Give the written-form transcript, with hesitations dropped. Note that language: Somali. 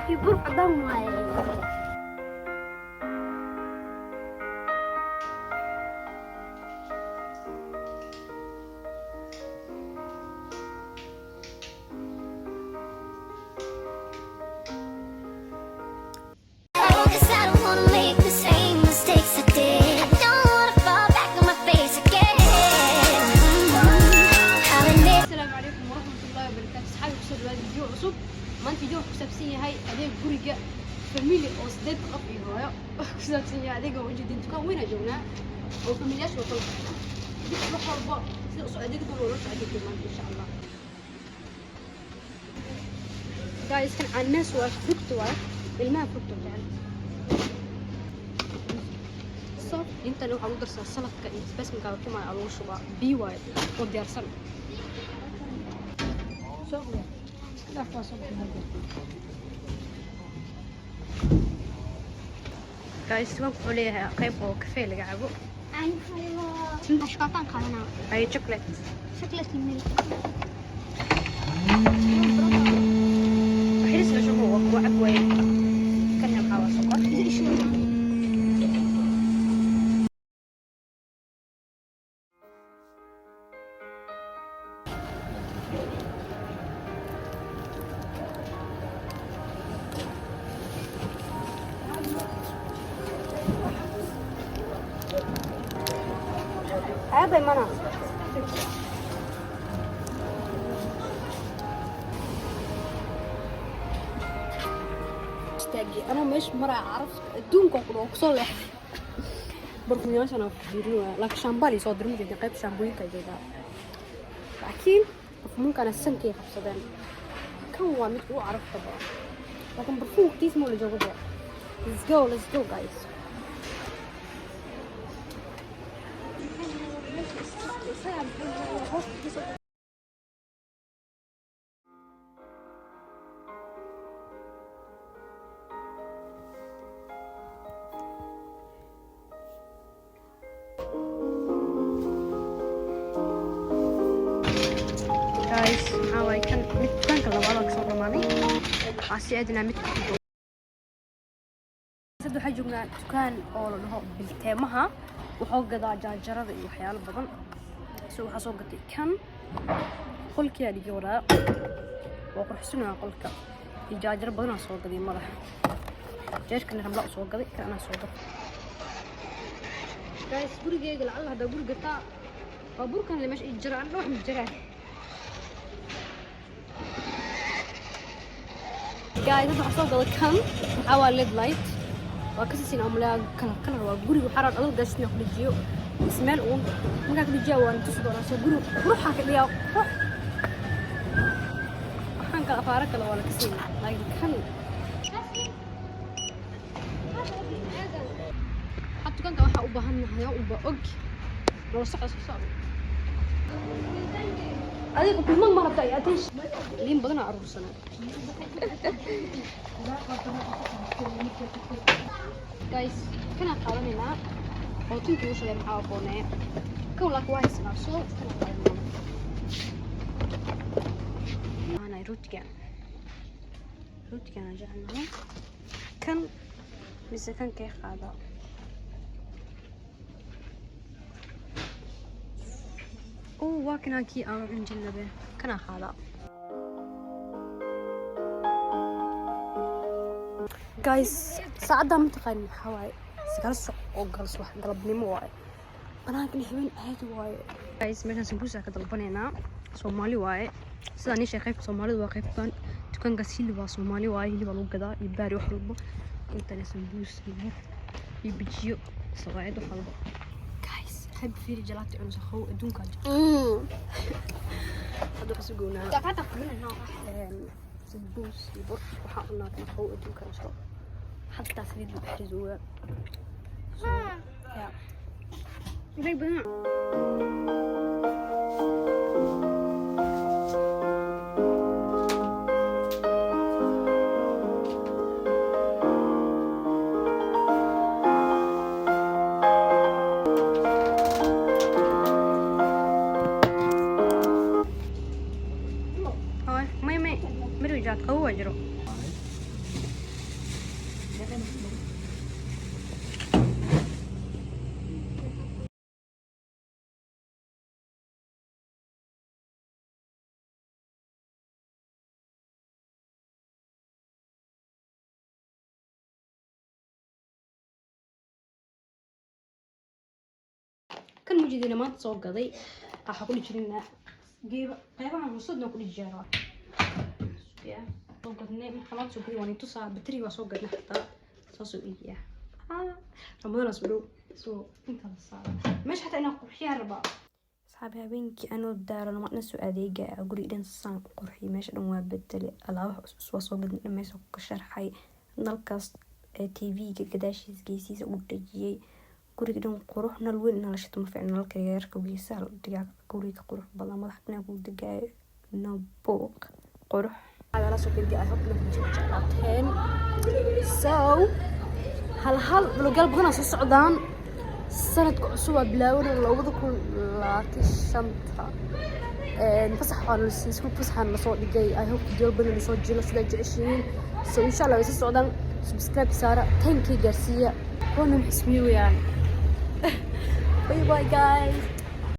يبرق دمها. maanta video ku saabsan yahay adeeg guriga family oo 8 qof iyo hooyo ku saabsan yahay adeega oo jidin dukaan weyn aan joognaa oo familiyaasha oo dib wax walba sida soo adeeg dad loo soo adeeg maanta insha Allah guys kan annas waa fruit waa ilmaha fruit jecel so inta waxa lagu darsaa saladka iyo basbaska oo kuma lagu shubaa biyo oo diyaarsan so guys waan ku leeyahay qayb oo kafee laga cabo ashqatan qalana ay chocolate milk حريص لشوفه وعب وين كان يبقى سكر هذا المناظر أنا مش مرة عرفت دون كوكو صلح برفوني عشان أفكروا لكن شامبالي صادر مجد قيب شامبوين كذا لكن ممكن السن كيف صدقني كم هو مثل عرفت طبعا لكن برفون كتير مو اللي جوه let's go guys maxaa kan mid dukaanka labaad ka soo dhamaanay asi aadna mid waxaa joognaa dukaan oo la dhaho bilteemaha wuxuu gadaa jaajarada iyo waxyaalo badan soo waxaa soo gatay kan qolkii dhigi waraa oo qurxinaa qolka iyo jaajaro badan soo gaday madax jeerkan ramla soo gaday kana soo gaday guys gurigeyga lacag hada guriga taa waa burkan la meesha jiraan wax ma jiraan guys waxaa soo gaday kan waxaa waa led light waa kasii amlaa kala waa guriga waxa raad adag daasina ku dhijiyo ismeel oo marka ku dhijiyo waan tusi doonaa soo guriga ruuxa ka dhigaa waxaan kala faara kala wala kasii laakiin kan حتى كان waxa u baahanahay oo ba og loo socod adiga kulman ma rabta ay adeesh liin badan aruursana guys kana qaadanayna oo tintii u shalay maxaa qoonay kow la kuwa isna soo kana qaadanayna ana rutigan jacna kan mise kan kee qaada واكنا كي أروح نجلبه كنا خالا guys ساعدها متقن حواي سكرس أو جلس واحد قلبني مواي أنا كني حبين هاد واي guys مثلا سمبوسة كطلبني أنا صومالي واي سأني شايف صومالي واقف كان تكون قاسيل وا صومالي واي اللي بالو كذا يباري وحلبه أنت سمبوس يبيجيو سواعد وحلبه حب فيري جلاتي أنا سخو دون كاج هذا حسقونا تعرف من هنا سمبوس يبر وحقنا نخو دون كاج حتى سريد بحرزوه يا ريبنا كان موجودين ما تصوق قضي راح أقول لك جيب قيبان وصدنا كل الجيران يا صوقتني خلاص سوقي واني تصا بتري وصوقتنا حتى صوصو إياه رمضان أسبوع سو أنت الصار مش حتى أنا قرحي هربا أصحابي هبينكي أنا الدار أنا ما نسوا أديجا أقول إذا صان قرحي ماشي أنا بدل الله وصو بدل ما يسوق الشرحي نالكاس تي في كداشي سكيسيس ودجي guriga dhan quruxna weyn nala shito ma fiicna nalka yarka wiisa la dhigaa guriga qurux badan madaxna ku degaayo no book qurux ala soo dirga ay hobna ku jeclaateen so hal blogal badan soo socdaan sanadka cusub waa bilaawna 2025 fasax waxaan isku fasaxan la soo dhigay ay hope video badan soo jiro sida jeceshiin so insha Allah way soo socdaan subscribe saara thank you garsiya wana xismiyo yani bye bye guys.